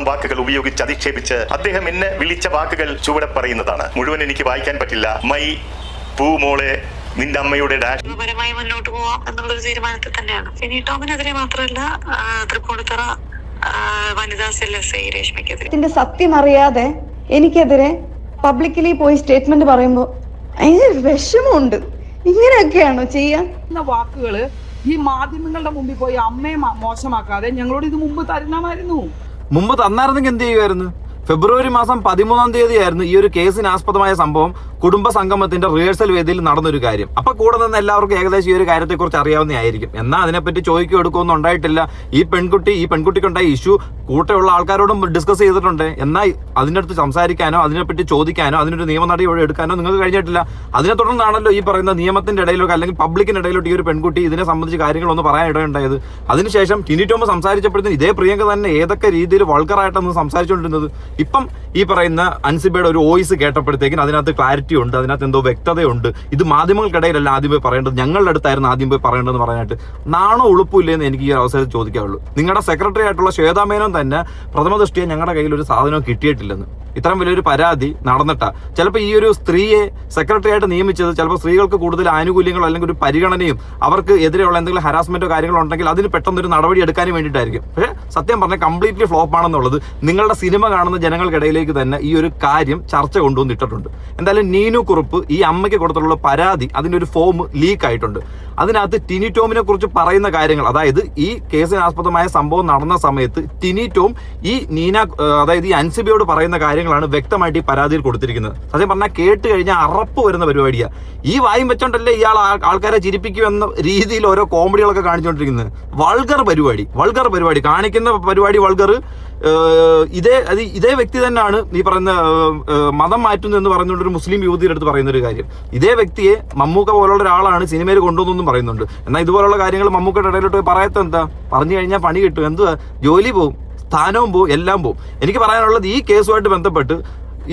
വാക്കുകൾ ഉപയോഗിച്ച് അധിക്ഷേപിച്ച് അദ്ദേഹം എന്നെ വിളിച്ച വാക്കുകൾ ചുവടെ പറയുന്നതാണ്. മുഴുവൻ എനിക്ക് വായിക്കാൻ പറ്റില്ല. മൈ പൂമോളെ നിന്റെ അമ്മയുടെ ഡാഷ് പരമായി മുന്നോട്ട് പോവാം എന്നുള്ളൊരു തീരുമാനത്തിൽ തന്നെയാണ്. ടിനി ടോമിനെതിരെ മാത്രമല്ല, തൃപ്പൂണിത്തറ വനിതാ സെൽ എസ് ഐ രേഷ്മയ്ക്കെതിരെ ഇതിന്റെ സത്യം അറിയാതെ എനിക്കെതിരെ പബ്ലിക്കലി പോയി സ്റ്റേറ്റ്മെന്റ് പറയുമ്പോൾ അതിന് വിഷമമുണ്ട്. ഇങ്ങനെയൊക്കെയാണോ ചെയ്യാൻ വാക്കുകള് ഈ മാധ്യമങ്ങളുടെ മുമ്പിൽ പോയി അമ്മയെ മോശമാക്കാതെ ഞങ്ങളോട് ഇത് മുമ്പ് തരണമായിരുന്നു. മുമ്പ് തന്നായിരുന്നെങ്കിൽ എന്ത് ചെയ്യുമായിരുന്നു? ഫെബ്രുവരി മാസം 13-ാം തീയതിയായിരുന്നു ഈ ഒരു കേസിന് ആസ്പദമായ സംഭവം കുടുംബ സംഗമത്തിന്റെ റിഹേഴ്സൽ വേദിയിൽ നടന്നൊരു കാര്യം. അപ്പൊ കൂടെ നിന്ന് എല്ലാവർക്കും ഏകദേശം ഈ ഒരു കാര്യത്തെക്കുറിച്ച് അറിയാവുന്നതായിരിക്കും. എന്നാൽ അതിനെപ്പറ്റി ചോദിക്കുകയോ എടുക്കുകയൊന്നും ഉണ്ടായിട്ടില്ല. ഈ പെൺകുട്ടിക്കുണ്ടായ ഇഷ്യൂ കൂടെയുള്ള ആൾക്കാരോടും ഡിസ്കസ് ചെയ്തിട്ടുണ്ട്. എന്നാൽ അതിൻ്റെ അടുത്ത് സംസാരിക്കാനോ അതിനെപ്പറ്റി ചോദിക്കാനോ അതിനൊരു നിയമ നടപടി എടുക്കാനോ നിങ്ങൾക്ക് കഴിഞ്ഞിട്ടില്ല. അതിനെ തുടർന്നാണല്ലോ ഈ പറയുന്ന നിയമത്തിന്റെ ഇടയിലൊക്കെ അല്ലെങ്കിൽ പബ്ലിക്കിന്റെ ഇടയിലോട്ട് ഈ ഒരു പെൺകുട്ടി ഇതിനെ സംബന്ധിച്ച് കാര്യങ്ങളൊന്നും പറയാൻ ഇടയുണ്ടായത്. അതിനുശേഷം ടിനി ടോം സംസാരിച്ചപ്പോഴത്തേന് ഇതേ പ്രിയങ്ക തന്നെ ഏതൊക്കെ രീതിയിൽ വൾഗറായിട്ടാണ് സംസാരിച്ചുകൊണ്ടിരുന്നത്. ഇപ്പം ഈ പറയുന്ന അൻസിബയുടെ ഒരു വോയിസ് കേട്ടപ്പോഴത്തേക്കും അതിനകത്ത് ക്ലാരിറ്റി ഉണ്ട്, അതിനകത്ത് എന്തോ വ്യക്തതയുണ്ട്. ഇത് മാധ്യമങ്ങൾക്കിടയിലല്ല ആദ്യം പോയി പറയേണ്ടത്, ഞങ്ങളുടെ അടുത്തായിരുന്നു ആദ്യം പോയി പറയേണ്ടതെന്ന് പറയാനായിട്ട് നാണോ ഉളുപ്പില്ലെന്ന് എനിക്ക് ഈ അവസരത്തിൽ ചോദിക്കാവുള്ളൂ. നിങ്ങളുടെ സെക്രട്ടറി ആയിട്ടുള്ള ശ്വേതാ മേനോൻ തന്നെ പ്രഥമ ദൃഷ്ടിയെ ഞങ്ങളുടെ കയ്യിൽ ഒരു സാധനവും കിട്ടിയിട്ടില്ലെന്ന് ഇത്രയും വലിയൊരു പരാതി നടന്നിട്ടാ. ചിലപ്പോൾ ഈ ഒരു സ്ത്രീയെ സെക്രട്ടറി ആയിട്ട് നിയമിച്ചത് ചിലപ്പോൾ സ്ത്രീകൾക്ക് കൂടുതൽ ആനുകൂല്യങ്ങളോ അല്ലെങ്കിൽ ഒരു പരിഗണനയും അവർക്ക് എതിരെയുള്ള എന്തെങ്കിലും ഹരാസ്മെന്റോ കാര്യങ്ങളോ ഉണ്ടെങ്കിൽ അതിന് പെട്ടെന്നൊരു നടപടി എടുക്കാനും വേണ്ടിയിട്ടായിരിക്കും. പക്ഷേ സത്യം പറഞ്ഞാൽ കംപ്ലീറ്റ്ലി ഫ്ലോപ്പ് ആണെന്നുള്ളത് നിങ്ങളുടെ സിനിമ കാണുന്ന ജനങ്ങൾക്കിടയിലേക്ക് തന്നെ ഈ ഒരു കാര്യം ചർച്ച കൊണ്ടുവന്നിട്ടിട്ടുണ്ട്. എന്തായാലും നീനു കുറുപ്പ് ഈ അമ്മയ്ക്ക് കൊടുത്തിട്ടുള്ള പരാതി അതിൻ്റെ ഒരു ഫോം ലീക്ക് ആയിട്ടുണ്ട്. അതിനകത്ത് ടിനി ടോമിനെ കുറിച്ച് പറയുന്ന കാര്യങ്ങൾ, അതായത് ഈ കേസിനാസ്പദമായ സംഭവം നടന്ന സമയത്ത് ടിനി ടോം ഈ അതായത് ഈ അൻസിബയോട് പറയുന്ന കാര്യങ്ങളാണ് വ്യക്തമായിട്ട് ഈ പരാതിയിൽ കൊടുത്തിരിക്കുന്നത്. സത്യം പറഞ്ഞാൽ കേട്ട് കഴിഞ്ഞാൽ അറപ്പ് വരുന്ന പരിപാടിയാണ്. ഈ വായും വെച്ചോണ്ടല്ലേ ഇയാൾ ആൾക്കാരെ ചിരിപ്പിക്കുമെന്ന രീതിയിൽ ഓരോ കോമഡികളൊക്കെ കാണിച്ചുകൊണ്ടിരിക്കുന്നത്. വൾഗർ പരിപാടി കാണിക്കുന്ന പരിപാടി വൾഗർ. ഇതേ വ്യക്തി തന്നെയാണ് ഈ പറയുന്ന മതം മാറ്റുന്നു എന്ന് പറഞ്ഞുകൊണ്ട് ഒരു മുസ്ലിം യുവതിയുടെ അടുത്ത് പറയുന്ന ഒരു കാര്യം. ഇതേ വ്യക്തിയെ മമ്മൂക്ക പോലുള്ള ഒരാളാണ് സിനിമയിൽ കൊണ്ടുവന്നെന്നും പറയുന്നുണ്ട്. എന്നാൽ ഇതുപോലുള്ള കാര്യങ്ങൾ മമ്മൂക്കയുടെ ഇടയിലോട്ട് പറയാത്ത എന്താ? പറഞ്ഞു കഴിഞ്ഞാൽ പണി കിട്ടും, എന്തുവാ ജോലി പോവും, സ്ഥാനവും പോവും, എല്ലാം പോവും. എനിക്ക് പറയാനുള്ളത് ഈ കേസുമായിട്ട് ബന്ധപ്പെട്ട്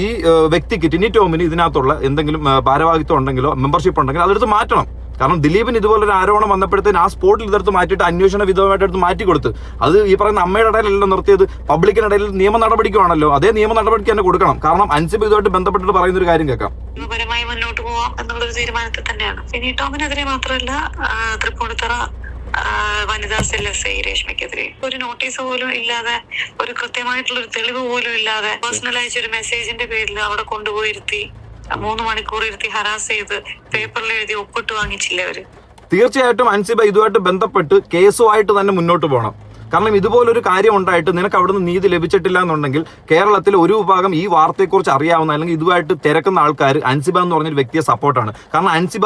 ഈ വ്യക്തിക്ക് ടിനി ടോമിന് ഇതിനകത്തുള്ള എന്തെങ്കിലും ഭാരവാഹിത്വം ഉണ്ടെങ്കിലോ മെമ്പർഷിപ്പ് ഉണ്ടെങ്കിലോ അതെടുത്ത് മാറ്റണം. കാരണം ദിലീപിന് ഇതുപോലൊരു ആരോപണം വന്നപ്പോഴത്തേന് ആ സ്പോട്ടിൽ ഇതെടുത്ത് മാറ്റിയിട്ട് അന്വേഷണ വിധവമായിട്ട് എടുത്ത് മാറ്റി കൊടുത്ത് അത് ഈ പറയുന്ന അമ്മയുടെ ഇടയിലല്ല നിർത്തിയത്, പബ്ലിക്കിനിടയിൽ നിയമ നടപടിക്കുവാണല്ലോ. അതേ നിയമ നടപടിക്ക് തന്നെ കൊടുക്കണം. കാരണം അൻസിബ് ഇതുമായിട്ട് ബന്ധപ്പെട്ടിട്ട് പറയുന്ന ഒരു കാര്യം കേൾക്കാം. പരമായി മുന്നോട്ട് പോവാം എന്നുള്ളൊരു തീരുമാനത്തിൽ തന്നെയാണ്. ടിനി ടോമിനെതിരെ മാത്രമല്ല, തൃപ്പൂണിത്തറ വനിതാ സെൽ എസ് ഐ രേഷ്മയ്ക്കെതിരെ ഒരു നോട്ടീസ് പോലും ഇല്ലാതെ, ഒരു കൃത്യമായിട്ടുള്ള ഒരു തെളിവ് പോലും ഇല്ലാതെ പേഴ്സണൽ അയച്ചൊരു മെസ്സേജിന്റെ പേരിൽ അവിടെ കൊണ്ടുപോയിരുത്തി 3 മണിക്കൂർ ഇരുത്തി ഹരാസ് ചെയ്ത് പേപ്പറിൽ എഴുതി ഒപ്പിട്ട് വാങ്ങിച്ചില്ലേ അവര്. തീർച്ചയായിട്ടും അൻസിബ ഇതുമായിട്ട് ബന്ധപ്പെട്ട് കേസുമായിട്ട് തന്നെ മുന്നോട്ട് പോകണം. കാരണം ഇതുപോലൊരു കാര്യം ഉണ്ടായിട്ട് നിനക്ക് അവിടുന്ന് നീതി ലഭിച്ചിട്ടില്ല എന്നുണ്ടെങ്കിൽ കേരളത്തിൽ ഒരു വിഭാഗം ഈ വാർത്തയെക്കുറിച്ച് അറിയാവുന്ന അല്ലെങ്കിൽ ഇതുമായിട്ട് തിരക്കുന്ന ആൾക്കാർ അൻസിബ എന്ന് പറഞ്ഞൊരു വ്യക്തിയെ സപ്പോർട്ടാണ്. കാരണം അൻസിബ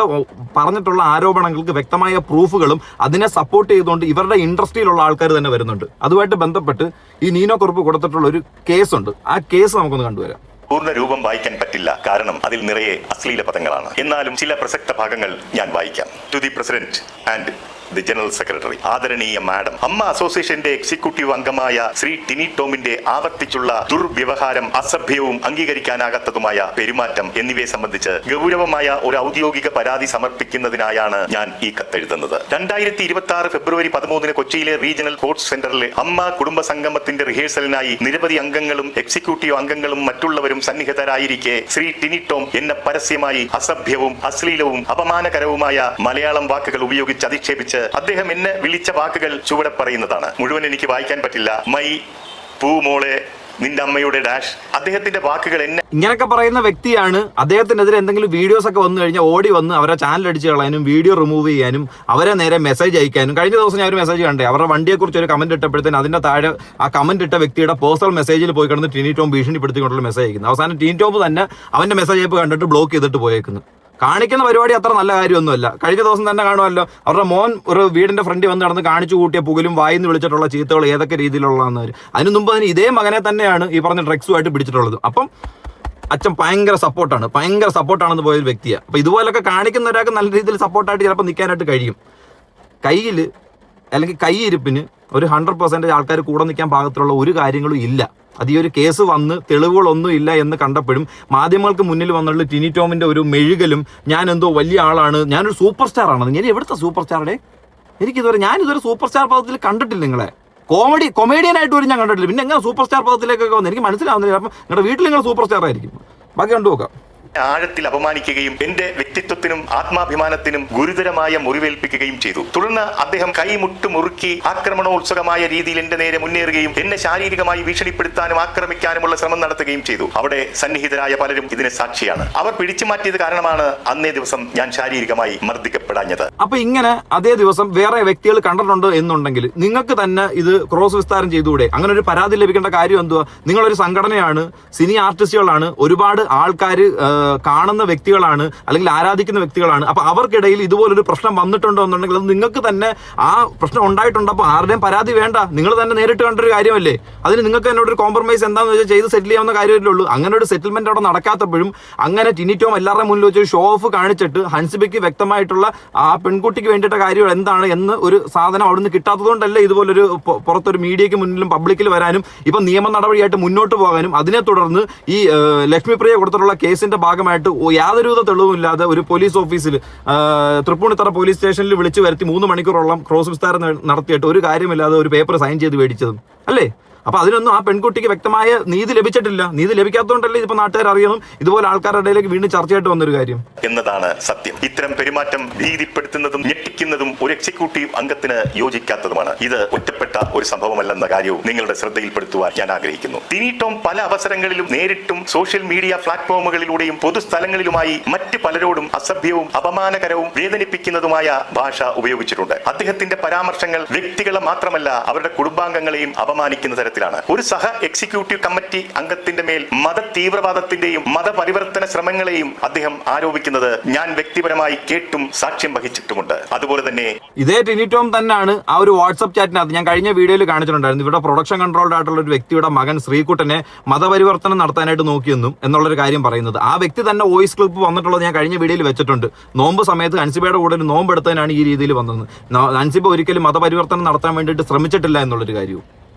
പറഞ്ഞിട്ടുള്ള ആരോപണങ്ങൾക്ക് വ്യക്തമായ പ്രൂഫുകളും അതിനെ സപ്പോർട്ട് ചെയ്തുകൊണ്ട് ഇവരുടെ ഇൻഡസ്ട്രിയിലുള്ള ആൾക്കാർ തന്നെ വരുന്നുണ്ട്. അതുമായിട്ട് ബന്ധപ്പെട്ട് ഈ നീനോ കുറുപ്പ് കൊടുത്തിട്ടുള്ള ഒരു കേസുണ്ട്. ആ കേസ് നമുക്കൊന്ന് കണ്ടുവരാം. പൂർണ്ണ രൂപം വായിക്കാൻ പറ്റില്ല, കാരണം അതിൽ നിറയെ അശ്ലീല പദങ്ങളാണ്. എന്നാലും ചില പ്രസക്ത ഭാഗങ്ങൾ ഞാൻ വായിക്കാം. To the president and the general secretary, ആദരണീയ മാഡം, അമ്മ അസോസിയേഷന്റെ എക്സിക്യൂട്ടീവ് അംഗമായ ശ്രീ ടിനി ടോമിന്റെ ആവർത്തിച്ചുള്ള ദുർവ്യവഹാരം, അസഭ്യവും അംഗീകരിക്കാനാകാത്തതുമായ പെരുമാറ്റം എന്നിവയെ സംബന്ധിച്ച് ഗൗരവമായ ഒരു ഔദ്യോഗിക പരാതി സമർപ്പിക്കുന്നതിനായാണ് ഞാൻ ഈ കത്തെഴുതുന്നത്. 2026 ഫെബ്രുവരി 13 കൊച്ചിയിലെ റീജിയണൽ സ്പോർട്സ് സെന്ററിലെ അമ്മ കുടുംബ സംഗമത്തിന്റെ റിഹേഴ്സലിനായി നിരവധി അംഗങ്ങളും എക്സിക്യൂട്ടീവ് അംഗങ്ങളും മറ്റുള്ളവരും സന്നിഹിതരായിരിക്കെ ശ്രീ ടിനി ടോം എന്നെ പരസ്യമായി അസഭ്യവും അശ്ലീലവും അപമാനകരവുമായ മലയാളം വാക്കുകൾ ഉപയോഗിച്ച് അധിക്ഷേപിച്ച് അദ്ദേഹം എന്നെ വിളിച്ച വാക്കുകൾ ചുവടെ പറയുന്നതാണ്. മുഴുവൻ എനിക്ക് വായിക്കാൻ പറ്റില്ല. മൈ പൂമോളെ നിന്റെ അമ്മയുടെ ഡാഷ്, അദ്ദേഹത്തിന്റെ വാക്കുകൾ എന്നെ ഇങ്ങനെയൊക്കെ പറയുന്ന വ്യക്തിയാണ്. അദ്ദേഹത്തിനെതിരെ എന്തെങ്കിലും വീഡിയോസ് ഒക്കെ വന്നു കഴിഞ്ഞാൽ ഓടി വന്ന് അവരെ ചാനൽ അടിച്ച് കളയാനും വീഡിയോ റിമൂവ് ചെയ്യാനും അവരെ നേരെ മെസ്സേജ് അയക്കാനും. കഴിഞ്ഞ ദിവസം ഞാൻ ഒരു മെസ്സേജ് കണ്ടേ, അവരുടെ വണ്ടിയെക്കുറിച്ച് ഒരു കമന്റ് ഇട്ടപ്പോഴത്തേന് അതിന്റെ താഴെ ആ കമന്റ് ഇട്ട വ്യക്തിയുടെ പേഴ്സണൽ മെസ്സേജിൽ പോയി കിടന്ന് ടിനി ടോം ഭീഷണിപ്പെടുത്തിക്കൊണ്ടുള്ള മെസ്സേജ് അയക്കുന്നത്. അവസാനം ടിനി ടോം തന്നെ അവന്റെ മെസ്സേജ് അയപ്പ് കണ്ടിട്ട് ബ്ലോക്ക് ചെയ്തിട്ട് പോയേക്കുന്നു. കാണിക്കുന്ന പരിപാടി അത്ര നല്ല കാര്യമൊന്നുമല്ല. കഴിഞ്ഞ ദിവസം തന്നെ കാണുമല്ലോ, അവരുടെ മോൻ ഒരു വീടിന്റെ ഫ്രണ്ടിൽ വന്ന് നടന്ന് കാണിച്ചു കൂട്ടിയ പുകലും വായിന്ന് വിളിച്ചിട്ടുള്ള ചീത്തകൾ ഏതൊക്കെ രീതിയിലുള്ളതെന്ന്. അതിന് മുമ്പ് അതിന് ഇതേ മകനെ തന്നെയാണ് ഈ പറഞ്ഞ ഡ്രഗ്സുമായിട്ട് പിടിച്ചിട്ടുള്ളത്. അപ്പം അച്ഛൻ ഭയങ്കര സപ്പോർട്ടാണെന്ന് പോയൊരു വ്യക്തിയാണ്. അപ്പം ഇതുപോലൊക്കെ കാണിക്കുന്ന ഒരാൾക്ക് നല്ല രീതിയിൽ സപ്പോർട്ടായിട്ട് ചിലപ്പോൾ നിൽക്കാനായിട്ട് കഴിയും. കയ്യിൽ അല്ലെങ്കിൽ കൈയിരിപ്പിന് ഒരു 100% ആൾക്കാർ കൂടെ നിൽക്കാൻ പാകത്തിലുള്ള ഒരു കാര്യങ്ങളും ഇല്ല. അത് ഈ ഒരു കേസ് വന്ന് തെളിവുകളൊന്നും ഇല്ല എന്ന് കണ്ടപ്പോഴും മാധ്യമങ്ങൾക്ക് മുന്നിൽ വന്നുള്ള ടിനി ടോമിന്റെ ഒരു മെഴുകലും ഞാൻ എന്തോ വലിയ ആളാണ്, ഞാനൊരു സൂപ്പർ സ്റ്റാർ ആണ്. ഞാൻ എവിടുത്തെ സൂപ്പർ സ്റ്റാറുടെ ഞാനിതൊരു സൂപ്പർ സ്റ്റാർ പദത്തിൽ കണ്ടിട്ടില്ല നിങ്ങളെ. കൊമേഡിയനായിട്ട് പോലും ഞാൻ കണ്ടിട്ടില്ല. പിന്നെ എങ്ങനെ സൂപ്പർ സ്റ്റാർ പദത്തിലേക്കൊക്കെ വന്നു എനിക്ക് മനസ്സിലാവുന്നില്ല. അപ്പം നിങ്ങളുടെ വീട്ടിൽ നിങ്ങൾ സൂപ്പർ സ്റ്റാർ ആയിരിക്കും. ബാക്കി കണ്ടുപോക്കാം. ആഴത്തിൽ അപമാനിക്കുകയും എന്റെ വ്യക്തിത്വത്തിനും ആത്മാഭിമാനത്തിനും ഗുരുതരമായ മുറിവേൽപ്പിക്കുകയും ചെയ്തു. തുടർന്ന് അദ്ദേഹം കൈമുട്ട് മുറുക്കി ആക്രമണോത്സുകമായ രീതിയിൽ എന്റെ നേരെ മുന്നേറുകയും എന്നെ ശാരീരികമായി ഭീഷണിപ്പെടുത്താനും ആക്രമിക്കാനുമുള്ള ശ്രമം നടത്തുകയും ചെയ്തു. അവിടെ സന്നിഹിതരായ പലരും ഇതിന് സാക്ഷിയാണ്. അവർ പിടിച്ചു മാറ്റിയത് കാരണമാണ് അന്നേ ദിവസം ഞാൻ ശാരീരികമായി മർദ്ദിക്കപ്പെടാഞ്ഞത്. അപ്പൊ ഇങ്ങനെ അതേ ദിവസം വേറെ വ്യക്തികൾ കണ്ടിട്ടുണ്ട് എന്നുണ്ടെങ്കിൽ നിങ്ങൾക്ക് തന്നെ ഇത് ക്രോസ് വിസ്താരം ചെയ്തുകൂടെ? അങ്ങനെ ഒരു പരാതി ലഭിക്കേണ്ട കാര്യം എന്തുവാ? നിങ്ങളൊരു സംഘടനയാണ്, സിനി ആർട്ടിസ്റ്റുകളാണ്, ഒരുപാട് ആൾക്കാർ കാണുന്ന വ്യക്തികളാണ്, അല്ലെങ്കിൽ ആരാധിക്കുന്ന വ്യക്തികളാണ്. അപ്പൊ അവർക്കിടയിൽ ഇതുപോലൊരു പ്രശ്നം വന്നിട്ടുണ്ടോ എന്നുണ്ടെങ്കിൽ അത് നിങ്ങൾക്ക് തന്നെ ആ പ്രശ്നം ഉണ്ടായിട്ടുണ്ട്. അപ്പൊ ആരുടെയും പരാതി വേണ്ട, നിങ്ങൾ തന്നെ നേരിട്ട് കണ്ടൊരു കാര്യമല്ലേ. അതിന് നിങ്ങൾക്ക് എന്നോട് ഒരു കോംപ്രമൈസ് എന്താണെന്ന് വെച്ചാൽ ചെയ്ത് സെറ്റിൽ ചെയ്യാവുന്ന കാര്യമല്ലേ ഉള്ളൂ. അങ്ങനെ ഒരു സെറ്റിൽമെന്റ് അവിടെ നടക്കാത്തപ്പോഴും അങ്ങനെ ടിനി ടോം എല്ലാവരുടെ മുന്നിൽ വെച്ച് ഷോ ഓഫ് കാണിച്ചിട്ട് ഹൻസിബയ്ക്ക് വ്യക്തമായിട്ടുള്ള ആ പെൺകുട്ടിക്ക് വേണ്ടിയിട്ട് കാര്യങ്ങൾ എന്താണ് എന്ന് ഒരു സാധനം അവിടുന്ന് കിട്ടാത്തതുകൊണ്ടല്ലേ ഇതുപോലൊരു പുറത്തൊരു മീഡിയയ്ക്ക് മുന്നിലും പബ്ലിക്കിൽ വരാനും ഇപ്പം നിയമ നടപടിയായിട്ട് മുന്നോട്ട് പോകാനും അതിനെ തുടർന്ന് ഈ ലക്ഷ്മിപ്രിയ കൊടുത്തിട്ടുള്ള കേസിന്റെ ഭാഗമായിട്ട് യാതൊരുവിധ തെളിവുമില്ലാതെ ഒരു പോലീസ് ഓഫീസിൽ തൃപ്പൂണിത്തറ പോലീസ് സ്റ്റേഷനിൽ വിളിച്ചു വരുത്തി 3 മണിക്കൂറോളം ക്രോസ് വിസ്താരം നടത്തിയിട്ട് ഒരു കാര്യമില്ലാതെ ഒരു പേപ്പർ സൈൻ ചെയ്ത് മേടിച്ചതും അല്ലേ? അപ്പൊ അതിനൊന്നും ആ പെൺകുട്ടിക്ക് വ്യക്തമായ നീതി ലഭിച്ചിട്ടില്ല. നീതി ലഭിക്കാത്തതുകൊണ്ടല്ലേ ഇതിപ്പോ നാട്ടുകാർ അറിയണം ഇതുപോലെ ആൾക്കാരുടെ ഇടയിലേക്ക് വീണ്ടും ചർച്ചയായിട്ട് വന്നൊരു കാര്യം എന്നതാണ് സത്യം. ഇത്തരം പെരുമാറ്റം ഭീതിപ്പെടുത്തുന്നതും ഞെട്ടിക്കുന്നതും ഒരു എക്സിക്യൂട്ടീവ് അംഗത്തിന് യോജിക്കാത്തതുമാണ്. ഇത് ഒറ്റപ്പെട്ട ഒരു സംഭവമല്ലെന്ന കാര്യവും നിങ്ങളുടെ ശ്രദ്ധയിൽപ്പെടുത്തുവാൻ ഞാൻ ആഗ്രഹിക്കുന്നു. ടിനി ടോം പല അവസരങ്ങളിലും നേരിട്ടും സോഷ്യൽ മീഡിയ പ്ലാറ്റ്ഫോമുകളിലൂടെയും പൊതുസ്ഥലങ്ങളിലുമായി മറ്റ് പലരോടും അസഭ്യവും അപമാനകരവും വേദനിപ്പിക്കുന്നതുമായ ഭാഷ ഉപയോഗിച്ചിട്ടുണ്ട്. അദ്ദേഹത്തിന്റെ പരാമർശങ്ങൾ വ്യക്തികളെ മാത്രമല്ല അവരുടെ കുടുംബാംഗങ്ങളെയും അപമാനിക്കുന്ന തരത്തിൽ ഒരു സഹ എക്സിക്യൂട്ടീവ് കമ്മിറ്റി അംഗത്തിന്റെ മേൽ മത തീവ്രവാദത്തിന്റെയും മതപരിവർത്തന ശ്രമങ്ങളെയും അദ്ദേഹം ആരോപിക്കുന്നത് ഞാൻ വ്യക്തിപരമായി കേട്ടും സാക്ഷ്യം വഹിച്ചിട്ടുമുണ്ട്. അതുപോലെ തന്നെ ഇതേ ടിനി ടോം തന്നെയാണ് ആ ഒരു വാട്സ്ആപ്പ് ചാറ്റിനകത്ത് ഞാൻ കഴിഞ്ഞ വീഡിയോയിൽ കാണിച്ചിട്ടുണ്ടായിരുന്നു. ഇവിടെ പ്രൊഡക്ഷൻ കൺട്രോൾഡ് ആയിട്ടുള്ള ഒരു വ്യക്തിയുടെ മകൻ ശ്രീകുട്ടനെ മതപരിവർത്തനം നടത്താനായിട്ട് നോക്കിയെന്നും എന്നുള്ളൊരു കാര്യം പറയുന്നത്. ആ വ്യക്തി തന്നെ വോയിസ് ക്ലിപ്പ് വന്നിട്ടുള്ളത് ഞാൻ കഴിഞ്ഞ വീഡിയോയിൽ വെച്ചിട്ടുണ്ട്. നോമ്പ് സമയത്ത് ഹൻസിബയുടെ കൂടെ ഒരു നോമ്പ് എടുത്തതിനാണ് ഈ രീതിയിൽ വന്നത്. ഹൻസിബ ഒരിക്കലും മതപരിവർത്തനം നടത്താൻ വേണ്ടിയിട്ട് ശ്രമിച്ചിട്ടില്ല എന്നുള്ളൊരു കാര്യവും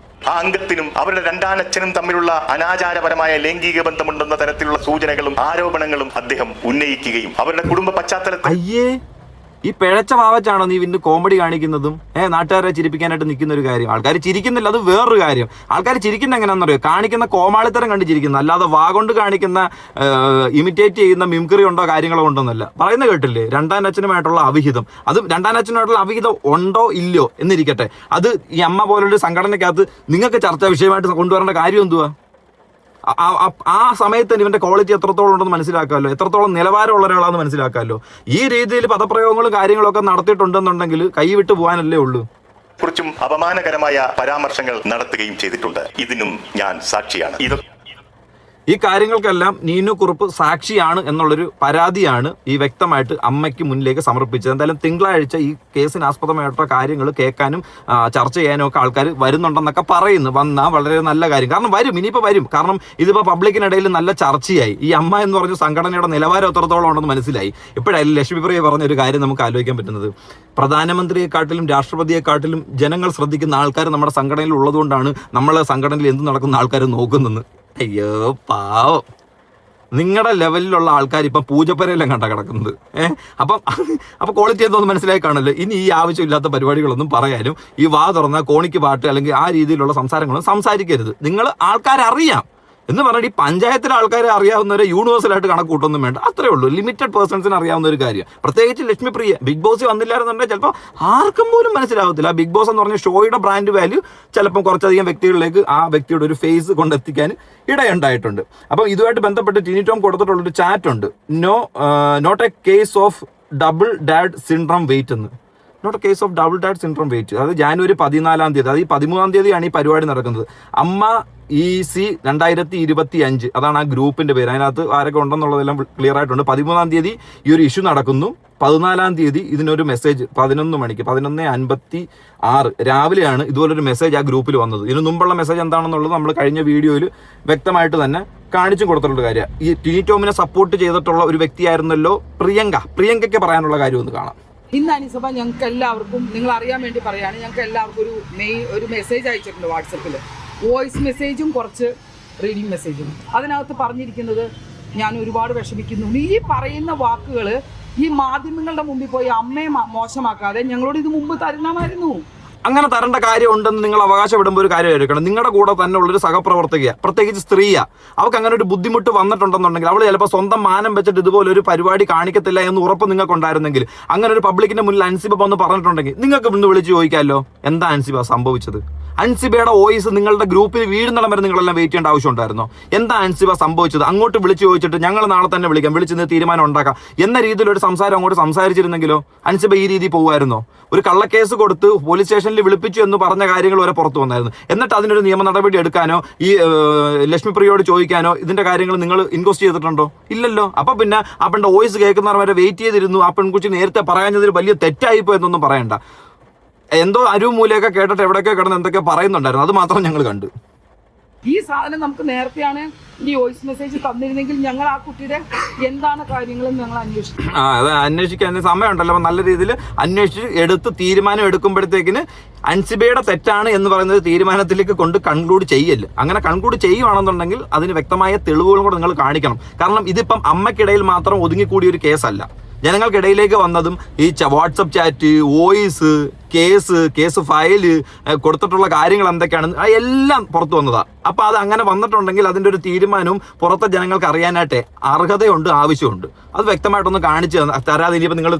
ആ അംഗത്തിനും അവരുടെ രണ്ടാനച്ഛനും തമ്മിലുള്ള അനാചാരപരമായ ലൈംഗിക ബന്ധമുണ്ടെന്ന തരത്തിലുള്ള സൂചനകളും ആരോപണങ്ങളും അദ്ദേഹം ഉന്നയിക്കുകയും അവരുടെ കുടുംബ പശ്ചാത്തലത്തിൽ അയ്യേ ഈ പിഴച്ച വാവച്ചാണോ നീ വീണ്ടും കോമഡി കാണിക്കുന്നതും നാട്ടുകാരെ ചിരിപ്പിക്കാനായിട്ട് നിൽക്കുന്ന ഒരു കാര്യം? ആൾക്കാർ ചിരിക്കുന്നില്ല, അത് വേറൊരു കാര്യം. ആൾക്കാർ ചിരിക്കുന്ന എങ്ങനെയാണെന്നറിയോ? കാണിക്കുന്ന കോമാളിത്തരം കണ്ട് ചിരിക്കുന്നത്, അല്ലാതെ വാഗൊണ്ട് കാണിക്കുന്ന ഇമിറ്റേറ്റ് ചെയ്യുന്ന മിംക്രി ഉണ്ടോ കാര്യങ്ങളോ ഉണ്ടോന്നല്ല. പറയുന്നത് കേട്ടില്ലേ? രണ്ടാം അച്ഛനുമായിട്ടുള്ള അവിഹിതം, അത് രണ്ടാം അച്ഛനുമായിട്ടുള്ള അവിഹിതം ഉണ്ടോ ഇല്ലയോ എന്നിരിക്കട്ടെ, അത് ഈ അമ്മ പോലൊരു സംഘടനയ്ക്കകത്ത് നിങ്ങൾക്ക് ചർച്ചാ വിഷയമായിട്ട് കൊണ്ടുവരേണ്ട കാര്യം എന്തുവാ? ആ സമയത്ത് ഇവന്റെ ക്വാളിറ്റി എത്രത്തോളം ഉണ്ടെന്ന് മനസ്സിലാക്കാമല്ലോ, എത്രത്തോളം നിലവാരമുള്ള ഒരാളാണെന്ന് മനസ്സിലാക്കാമല്ലോ. ഈ രീതിയിൽ പദപ്രയോഗങ്ങളും കാര്യങ്ങളൊക്കെ നടത്തിയിട്ടുണ്ടെന്നുണ്ടെങ്കിൽ കൈവിട്ട് പോകാനല്ലേ ഉള്ളൂ. കുറിച്ചും അപമാനകരമായ പരാമർശങ്ങൾ നടത്തുകയും ചെയ്തിട്ടുണ്ട്. ഇതിനും ഞാൻ സാക്ഷിയാണ്. ഈ കാര്യങ്ങൾക്കെല്ലാം നീനു കുറുപ്പ് സാക്ഷിയാണ് എന്നുള്ളൊരു പരാതിയാണ് ഈ വ്യക്തമായിട്ട് അമ്മയ്ക്ക് മുന്നിലേക്ക് സമർപ്പിച്ചത്. എന്തായാലും തിങ്കളാഴ്ച ഈ കേസിന് ആസ്പദമായിട്ടുള്ള കാര്യങ്ങൾ കേൾക്കാനും ചർച്ച ചെയ്യാനും ഒക്കെ ആൾക്കാർ വരുന്നുണ്ടെന്നൊക്കെ പറയുന്നു. വന്നാൽ വളരെ നല്ല കാര്യം. കാരണം വരും, ഇനിയിപ്പോൾ വരും. കാരണം ഇതിപ്പോൾ പബ്ലിക്കിനിടയിൽ നല്ല ചർച്ചയായി. ഈ അമ്മ എന്ന് പറഞ്ഞ സംഘടനയുടെ നിലവാരം എത്രത്തോളം ഉണ്ടെന്ന് മനസ്സിലായി. ഇപ്പോഴായാലും ലക്ഷ്മിപ്രിയ പറഞ്ഞൊരു കാര്യം നമുക്ക് ആലോചിക്കാൻ പറ്റുന്നത്, പ്രധാനമന്ത്രിയെക്കാട്ടിലും രാഷ്ട്രപതിയെക്കാട്ടിലും ജനങ്ങൾ ശ്രദ്ധിക്കുന്ന ആൾക്കാർ നമ്മുടെ സംഘടനയിൽ ഉള്ളതുകൊണ്ടാണ് നമ്മളെ സംഘടനയിൽ എന്ത് നടക്കുന്ന ആൾക്കാർ നോക്കുന്നത്. അയ്യോ പാവം, നിങ്ങളുടെ ലെവലിലുള്ള ആൾക്കാർ ഇപ്പം പൂജപ്പരയെല്ലാം കണ്ട കിടക്കുന്നത്. അപ്പം ക്വാളിറ്റി എന്തോന്ന് മനസ്സിലായി കാണല്ലോ. ഇനി ഈ ആവശ്യമില്ലാത്ത പരിപാടികളൊന്നും പറയാനും ഈ വാ തുറന്ന കോണിക്ക് പാട്ട് അല്ലെങ്കിൽ ആ രീതിയിലുള്ള സംസാരങ്ങളൊന്നും സംസാരിക്കരുത്. നിങ്ങൾ ആൾക്കാരറിയാം എന്ന് പറഞ്ഞാൽ ഈ പഞ്ചായത്തിലെ ആൾക്കാരെ അറിയാവുന്നവരെ യൂണിവേഴ്സലായിട്ട് കണക്ക് കൂട്ടൊന്നും വേണ്ട. അത്രേ ഉള്ളൂ. ലിമിറ്റഡ് പേഴ്സൺസിന് അറിയാവുന്ന ഒരു കാര്യം. പ്രത്യേകിച്ച് ലക്ഷ്മിപ്രിയ ബിഗ് ബോസ് വന്നില്ലായിരുന്നുണ്ടെങ്കിൽ ചിലപ്പോൾ ആർക്കും പോലും മനസ്സിലാവത്തില്ല. ബിഗ് ബോസ് എന്ന് പറഞ്ഞ ഷോയുടെ ബ്രാൻഡ് വാല്യൂ ചിലപ്പോൾ കുറച്ചധികം വ്യക്തികളിലേക്ക് ആ വ്യക്തിയുടെ ഒരു ഫേസ് കൊണ്ടെത്തിക്കാൻ ഇടയുണ്ടായിട്ടുണ്ട്. അപ്പം ഇതുമായിട്ട് ബന്ധപ്പെട്ട് ടിനി ടോം കൊടുത്തിട്ടുള്ളൊരു ചാറ്റ് ഉണ്ട്. Not a case of double dad syndrome wait എന്ന്. Not a case of double dad syndrome wait. അത് ജനുവരി 14-ാം തീയതി, അത് ഈ 13-ാം തീയതിയാണ് ഈ പരിപാടി നടക്കുന്നത്. അമ്മ EC 2025 അതാണ് ആ ഗ്രൂപ്പിന്റെ പേര്. അതിനകത്ത് ആരൊക്കെ ഉണ്ടെന്നുള്ളതെല്ലാം ക്ലിയർ ആയിട്ടുണ്ട്. 13-ാം തീയതി ഈ ഒരു ഇഷ്യൂ നടക്കുന്നു. 14-ാം തീയതി ഇതിനൊരു മെസ്സേജ് 11 മണിക്ക് 11:56 രാവിലെയാണ് ഇതുപോലൊരു മെസ്സേജ് ആ ഗ്രൂപ്പിൽ വന്നത്. ഇതിനു മുമ്പുള്ള മെസ്സേജ് എന്താണെന്നുള്ളത് നമ്മൾ കഴിഞ്ഞ വീഡിയോയിൽ വ്യക്തമായിട്ട് തന്നെ കാണിച്ചും കൊടുത്തിട്ടുള്ള കാര്യമാണ്. ഈ ടിനി ടോമിനെ സപ്പോർട്ട് ചെയ്തിട്ടുള്ള ഒരു വ്യക്തിയായിരുന്നല്ലോ പ്രിയങ്കയ്ക്ക് പറയാനുള്ള കാര്യം ഒന്ന് കാണാം. ഇന്ന് അനിസഭ ഞങ്ങൾക്ക് എല്ലാവർക്കും, നിങ്ങൾ അറിയാൻ വേണ്ടി പറയാണ്, ഞങ്ങൾക്ക് എല്ലാവർക്കും ഒരു മെസ്സേജ് അയച്ചിട്ടുണ്ട് വാട്സപ്പിൽ. വോയിസ് മെസ്സേജും കുറച്ച് റീഡിങ് മെസ്സേജും. അതിനകത്ത് പറഞ്ഞിരിക്കുന്നത്, ഞാൻ ഒരുപാട് വിഷമിക്കുന്നു. ഈ പറയുന്ന വാക്കുകൾ ഈ മാധ്യമങ്ങളുടെ മുമ്പിൽ പോയി അമ്മയെ മോശമാക്കാതെ ഞങ്ങളോട് ഇത് മുമ്പ് തരണമായിരുന്നു. അങ്ങനെ തരേണ്ട കാര്യം ഉണ്ടെന്ന് നിങ്ങൾ അവകാശപ്പെടുമ്പോൾ ഒരു കാര്യം ആയിരിക്കണം. നിങ്ങളുടെ കൂടെ തന്നെ ഉള്ളൊരു സഹപ്രവർത്തകയാണ്, പ്രത്യേകിച്ച് സ്ത്രീയാ, അവർക്ക് അങ്ങനെ ഒരു ബുദ്ധിമുട്ട് വന്നിട്ടുണ്ടെന്നുണ്ടെങ്കിൽ അവൾ ചിലപ്പോൾ സ്വന്തം മാനം വെച്ചിട്ട് ഇതുപോലെ ഒരു പരിപാടി കാണിക്കത്തില്ല എന്ന് ഉറപ്പ് നിങ്ങൾക്ക് ഉണ്ടായിരുന്നെങ്കിൽ, അങ്ങനെ ഒരു പബ്ലിക്കിന്റെ മുന്നിൽ അൻസിബ വന്ന് പറഞ്ഞിട്ടുണ്ടെങ്കിൽ നിങ്ങൾക്ക് ഇന്ന് വിളിച്ച് ചോദിക്കാമല്ലോ എന്താ അൻസിബ സംഭവിച്ചത്. അൻസിബയുടെ വോയിസ് നിങ്ങളുടെ ഗ്രൂപ്പിൽ വീഴുന്നിടം വരെ നിങ്ങളെല്ലാം വെയിറ്റ് ചെയ്യേണ്ട ആവശ്യം ഉണ്ടായിരുന്നോ? എന്താ അൻസിബ സംഭവിച്ചത്? അങ്ങോട്ട് വിളിച്ച് ചോദിച്ചിട്ട് ഞങ്ങൾ നാളെ തന്നെ വിളിക്കാം, വിളിച്ച് തീരുമാനം ഉണ്ടാക്കാം എന്ന രീതിയിലൊരു സംസാരം അങ്ങോട്ട് സംസാരിച്ചിരുന്നെങ്കിലോ അൻസിബ ഈ രീതി പോകുമായിരുന്നോ? ഒരു കള്ളക്കേസ് കൊടുത്ത് പോലീസ് സ്റ്റേഷനിൽ വിളിപ്പിച്ചു എന്ന് പറഞ്ഞ കാര്യങ്ങൾ വരെ പുറത്തു വന്നായിരുന്നു. എന്നിട്ട് അതിനൊരു നിയമ നടപടി എടുക്കാനോ ഈ ലക്ഷ്മിപ്രിയോട് ചോദിക്കാനോ ഇതിന്റെ കാര്യങ്ങൾ നിങ്ങൾ ഇൻക്വസ്റ്റ് ചെയ്തിട്ടുണ്ടോ? ഇല്ലല്ലോ. അപ്പൊ പിന്നെ ആ പെണ്ണിന്റെ വോയിസ് കേൾക്കുന്നവർ വരെ വെയിറ്റ് ചെയ്തിരുന്നു. ആ പെൺകുച്ചി നേരത്തെ പറയാഞ്ഞതിൽ വലിയ തെറ്റായിപ്പോ എന്നൊന്നും പറയണ്ട. എന്തോ അരുമൂലയൊക്കെ കേട്ടിട്ട് എവിടെയൊക്കെ കിടന്ന് എന്തൊക്കെ പറയുന്നുണ്ടായിരുന്നു, അത് മാത്രം ഞങ്ങൾ കണ്ടു. ഈ സാധനം നമുക്ക് നേരത്തെയാണ് ഈ വോയിസ് മെസ്സേജ് തന്നിരുന്നെങ്കിൽ ഞങ്ങൾ ആ കുട്ടിയുടെ എന്താണ് കാര്യങ്ങളെന്ന് ഞങ്ങൾ അന്വേഷിക്കും. അത് അന്വേഷിക്കാൻ സമയമുണ്ടല്ലോ. അപ്പം നല്ല രീതിയിൽ അന്വേഷിച്ച് എടുത്ത് തീരുമാനം എടുക്കുമ്പോഴത്തേക്കിന് അൻസിബയുടെ തെറ്റാണ് എന്ന് പറയുന്നത് തീരുമാനത്തിലേക്ക് കൊണ്ട് കൺക്ലൂഡ് ചെയ്യല്. അങ്ങനെ കൺക്ലൂഡ് ചെയ്യുവാണെന്നുണ്ടെങ്കിൽ അതിന് വ്യക്തമായ തെളിവുകളും കൂടെ നിങ്ങൾ കാണിക്കണം. കാരണം ഇതിപ്പം അമ്മയ്ക്കിടയിൽ മാത്രം ഒതുങ്ങിക്കൂടിയ ഒരു കേസല്ല. ജനങ്ങൾക്കിടയിലേക്ക് വന്നതും ഈ WhatsApp chat, voice, case file, കൊടുത്തിട്ടുള്ള കാര്യങ്ങൾ എന്തൊക്കെയാണ് എല്ലാം പുറത്തു വന്നതാണ്. അപ്പൊ അത് അങ്ങനെ വന്നിട്ടുണ്ടെങ്കിൽ അതിന്റെ ഒരു തീരുമാനവും പുറത്തെ ജനങ്ങൾക്ക് അറിയാനായിട്ട് അർഹതയുണ്ട്, ആവശ്യമുണ്ട്. അത് വ്യക്തമായിട്ടൊന്ന് കാണിച്ച് തരാതെ ഇനിയിപ്പോൾ നിങ്ങൾ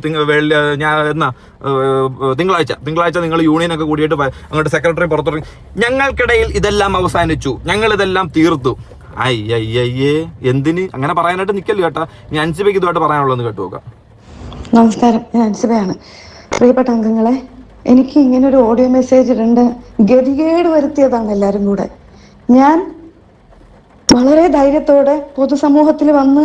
തിങ്കളാഴ്ച നിങ്ങൾ യൂണിയനൊക്കെ കൂടിയിട്ട് അങ്ങോട്ട് സെക്രട്ടറി പുറത്തിറങ്ങി ഞങ്ങൾക്കിടയിൽ ഇതെല്ലാം അവസാനിച്ചു, ഞങ്ങൾ ഇതെല്ലാം തീർത്തു. അയ്യയ്യേ എന്തിന് അങ്ങനെ പറയാനായിട്ട് നിൽക്കല്ലോ കേട്ടാ. ഇനി അൻസിബയ്ക്ക് ഇതുമായിട്ട് പറയാനുള്ളതെന്ന് കേട്ടു നോക്കാം. നമസ്കാരം, ഞാൻ അൻസിബയാണ്. പ്രിയപ്പെട്ട അംഗങ്ങളെ, എനിക്ക് ഇങ്ങനെ ഒരു ഓഡിയോ മെസ്സേജ് ഇടേണ്ട ഗതികേട് വരുത്തിയതാണ് എല്ലാവരും കൂടെ. ഞാൻ വളരെ ധൈര്യത്തോടെ പൊതുസമൂഹത്തിൽ വന്ന്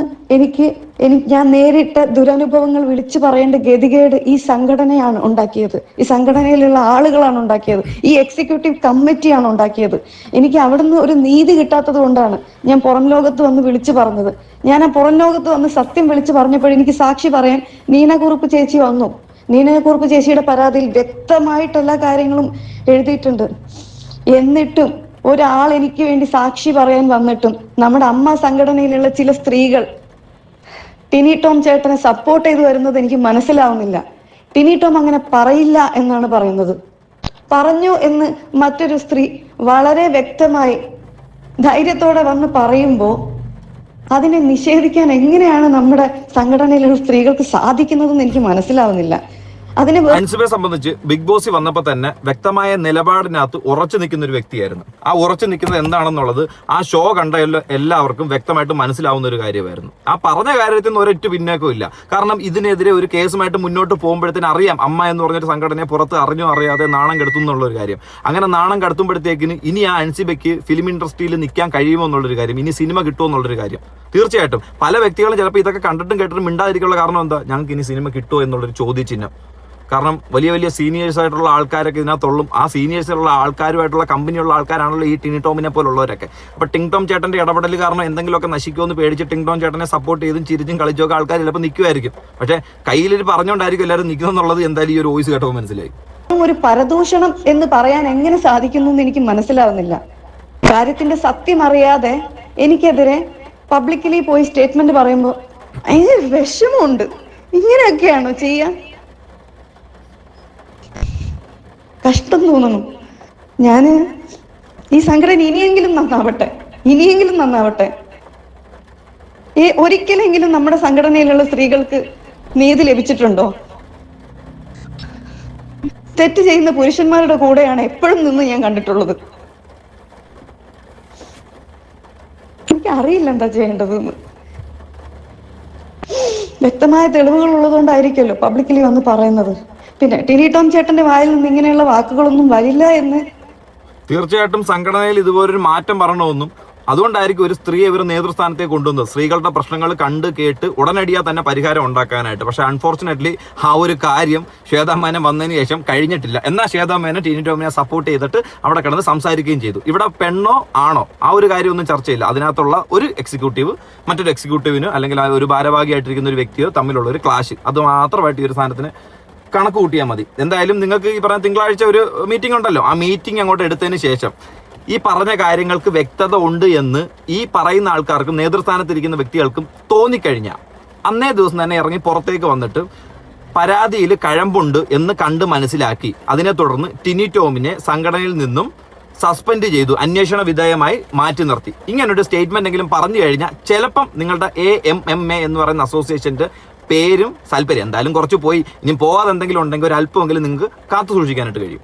ഞാൻ നേരിട്ട ദുരനുഭവങ്ങൾ വിളിച്ചു പറയേണ്ട ഗതികേട് ഈ സംഘടനയാണ് ഉണ്ടാക്കിയത്, ഈ സംഘടനയിലുള്ള ആളുകളാണ് ഉണ്ടാക്കിയത്, ഈ എക്സിക്യൂട്ടീവ് കമ്മിറ്റിയാണ് ഉണ്ടാക്കിയത്. എനിക്ക് അവിടുന്ന് ഒരു നീതി കിട്ടാത്തത് കൊണ്ടാണ് ഞാൻ പുറം ലോകത്ത് വന്ന് വിളിച്ചു പറഞ്ഞത്. ഞാൻ ആ പുറം ലോകത്ത് വന്ന് സത്യം വിളിച്ചു പറഞ്ഞപ്പോൾ എനിക്ക് സാക്ഷി പറയാൻ നീനക്കുറുപ്പ് ചേച്ചി വന്നു. നീനക്കുറുപ്പ് ചേച്ചിയുടെ പരാതിയിൽ വ്യക്തമായിട്ട് എല്ലാ കാര്യങ്ങളും എഴുതിയിട്ടുണ്ട്. എന്നിട്ടും ഒരാൾ എനിക്ക് വേണ്ടി സാക്ഷി പറയാൻ വന്നിട്ടും നമ്മുടെ അമ്മ സംഘടനയിലുള്ള ചില സ്ത്രീകൾ ടിനി ടോം ചേട്ടനെ സപ്പോർട്ട് ചെയ്തു വരുന്നത് എനിക്ക് മനസ്സിലാവുന്നില്ല. ടിനി ടോം അങ്ങനെ പറയില്ല എന്നാണ് പറയുന്നത്. പറഞ്ഞു എന്ന് മറ്റൊരു സ്ത്രീ വളരെ വ്യക്തമായി ധൈര്യത്തോടെ വന്ന് പറയുമ്പോൾ അതിനെ നിഷേധിക്കാൻ എങ്ങനെയാണ് നമ്മുടെ സംഘടനയിലുള്ള സ്ത്രീകൾക്ക് സാധിക്കുന്നതെന്ന് എനിക്ക് മനസ്സിലാവുന്നില്ല. അൻസിബയെ സംബന്ധിച്ച് ബിഗ് ബോസ് വന്നപ്പോൾ തന്നെ വ്യക്തമായ നിലപാടിനകത്ത് ഉറച്ചു നിൽക്കുന്ന ഒരു വ്യക്തിയായിരുന്നു. ആ ഉറച്ചു നിൽക്കുന്നത് എന്താണെന്നുള്ളത് ആ ഷോ കണ്ട എല്ലാവർക്കും വ്യക്തമായിട്ട് മനസ്സിലാവുന്ന ഒരു കാര്യമായിരുന്നു. ആ പറഞ്ഞ കാര്യത്തിൽ നിന്ന് ഒരൊറ്റ പിന്നേക്കവും ഇല്ല. കാരണം ഇതിനെതിരെ ഒരു കേസുമായിട്ട് മുന്നോട്ട് പോകുമ്പോഴത്തേന് അറിയാം അമ്മ എന്ന് പറഞ്ഞൊരു സംഘടനയെ പുറത്ത് അറിഞ്ഞോ അറിയാതെ നാണം കെടുത്തും എന്നുള്ള ഒരു കാര്യം. അങ്ങനെ നാണം കടത്തുമ്പോഴത്തേക്കിന് ഇനി ആ അൻസിബയ്ക്ക് ഫിലിം ഇൻഡസ്ട്രിയിൽ നിൽക്കാൻ കഴിയുമോ എന്നുള്ളൊരു കാര്യം, ഇനി സിനിമ കിട്ടുമോ എന്നുള്ളൊരു കാര്യം. തീർച്ചയായിട്ടും പല വ്യക്തികളും ചിലപ്പോൾ ഇതൊക്കെ കണ്ടിട്ടും കേട്ടിട്ടും മിണ്ടാതിരിക്കാനുള്ള കാരണം എന്താ, ഞങ്ങൾക്ക് ഇനി സിനിമ കിട്ടുമോ എന്നുള്ളൊരു ചോദ്യചിഹ്നം. കാരണം വലിയ വലിയ സീനിയേഴ്സ് ആയിട്ടുള്ള ആൾക്കാരൊക്കെ ഇതിനകത്തുള്ളും. ആ സീനിയേഴ്സിലുള്ള ആൾക്കാരുമായിട്ടുള്ള കമ്പനിയുള്ള ആൾക്കാരാണല്ലോ ഈ ടിനി ടോമിനെ പോലുള്ളവരൊക്കെ. അപ്പോൾ ടിങ് ടോം ചേട്ടന്റെ ഇടപെടൽ കാരണം എന്തെങ്കിലുമൊക്കെ നശിക്കുമെന്ന് പേടിച്ച് ടിങ് ടോം ചേട്ടനെ സപ്പോർട്ട് ചെയ്തും ചിരിച്ചും കളിച്ചൊക്കെ ആൾക്കാർ ചിലപ്പോൾ നിൽക്കുമായിരിക്കും. പക്ഷേ കയ്യിലൊരു പറഞ്ഞുകൊണ്ടായിരിക്കും എല്ലാവരും നിൽക്കുന്നുള്ളത് എന്തായാലും ഈ ഒരു വോയിസ് കേട്ടപ്പോൾ മനസ്സിലായി. ഒരു പരദൂഷണം എന്ന് പറയാൻ എങ്ങനെ സാധിക്കുന്നു എന്ന് എനിക്ക് മനസ്സിലാവുന്നില്ല. കാര്യത്തിന്റെ സത്യം അറിയാതെ എനിക്കെതിരെ പബ്ലിക്കലി പോയി സ്റ്റേറ്റ്മെന്റ് പറയുമ്പോൾ അതിന് വിഷമമുണ്ട്. ഇങ്ങനെയൊക്കെയാണോ ചെയ്യാൻ? കഷ്ടം തോന്നുന്നു. ഞാന് ഈ സംഘടന ഇനിയെങ്കിലും നന്നാവട്ടെ. ഒരിക്കലെങ്കിലും നമ്മുടെ സംഘടനയിലുള്ള സ്ത്രീകൾക്ക് നീതി ലഭിച്ചിട്ടുണ്ടോ? തെറ്റ് ചെയ്യുന്ന പുരുഷന്മാരുടെ കൂടെയാണ് എപ്പോഴും നിന്ന് ഞാൻ കണ്ടിട്ടുള്ളത്. എനിക്ക് അറിയില്ല എന്താ ചെയ്യേണ്ടതെന്ന്. വ്യക്തമായ തെളിവുകൾ ഉള്ളതുകൊണ്ടായിരിക്കുമല്ലോ പബ്ലിക്കലി വന്ന് പറയുന്നത്. പിന്നെ ടിനി ടോം ചേട്ടന്റെ വായിൽ നിന്ന് ഇങ്ങനെയുള്ള വാക്കുകളൊന്നും വരില്ല എന്ന് തീർച്ചയായിട്ടും സംഘടനയിൽ ഇതുപോലൊരു മാറ്റം വരണമെന്നും അതുകൊണ്ടായിരിക്കും ഒരു സ്ത്രീയെ ഇവർ നേതൃസ്ഥാനത്തേക്ക് കൊണ്ടുവന്നത്. സ്ത്രീകളുടെ പ്രശ്നങ്ങൾ കണ്ട് കേട്ട് ഉടനടിയാ തന്നെ പരിഹാരം ഉണ്ടാക്കാനായിട്ട്. പക്ഷെ അൺഫോർച്ചുനേറ്റ്ലി ആ ഒരു കാര്യം ശ്വേതാ മേനോൻ വന്നതിന് ശേഷം കഴിഞ്ഞിട്ടില്ല. എന്നാൽ ശ്വേതാ മേനോൻ ടിനി ടോമിനെ സപ്പോർട്ട് ചെയ്തിട്ട് അവിടെ കിടന്ന് സംസാരിക്കുകയും ചെയ്തു. ഇവിടെ പെണ്ണോ ആണോ ആ ഒരു കാര്യമൊന്നും ചർച്ചയില്ല. അതിനകത്തുള്ള ഒരു എക്സിക്യൂട്ടീവ് മറ്റൊരു എക്സിക്യൂട്ടീവിന് അല്ലെങ്കിൽ ഒരു ഭാരവാഹിയായിട്ടിരിക്കുന്ന ഒരു വ്യക്തിയോ തമ്മിലുള്ള ഒരു ക്ലാഷ്, അത് മാത്രമായിട്ട് ഈ ഒരു സാധനത്തിന് കണക്ക് കൂട്ടിയാൽ മതി. എന്തായാലും നിങ്ങൾക്ക് ഈ പറഞ്ഞ തിങ്കളാഴ്ച ഒരു മീറ്റിംഗ് ഉണ്ടല്ലോ, ആ മീറ്റിംഗ് അങ്ങോട്ട് എടുത്തതിന് ശേഷം ഈ പറഞ്ഞ കാര്യങ്ങൾക്ക് വ്യക്തത ഉണ്ട് എന്ന് ഈ പറയുന്ന ആൾക്കാർക്കും നേതൃസ്ഥാനത്തിരിക്കുന്ന വ്യക്തികൾക്കും തോന്നിക്കഴിഞ്ഞാൽ അന്നേ ദിവസം തന്നെ ഇറങ്ങി പുറത്തേക്ക് വന്നിട്ട് പരാതിയിൽ കഴമ്പുണ്ട് എന്ന് കണ്ട് മനസ്സിലാക്കി അതിനെ തുടർന്ന് ടിനി ടോമിനെ സംഘടനയിൽ നിന്നും സസ്പെൻഡ് ചെയ്തു, അന്വേഷണ വിധേയമായി മാറ്റി നിർത്തി. ഇങ്ങനൊരു സ്റ്റേറ്റ്മെന്റ് എങ്കിലും പറഞ്ഞു കഴിഞ്ഞാൽ ചിലപ്പം നിങ്ങളുടെ AMMA എന്ന് പറയുന്ന അസോസിയേഷന്റെ പേരും താല്പര്യം എന്തായാലും കുറച്ച് പോയി, ഇനി പോകാതെ എന്തെങ്കിലും ഉണ്ടെങ്കിൽ ഒരു അല്പമെങ്കിലും നിങ്ങൾക്ക് കാത്തു സൂക്ഷിക്കാനായിട്ട് കഴിയും.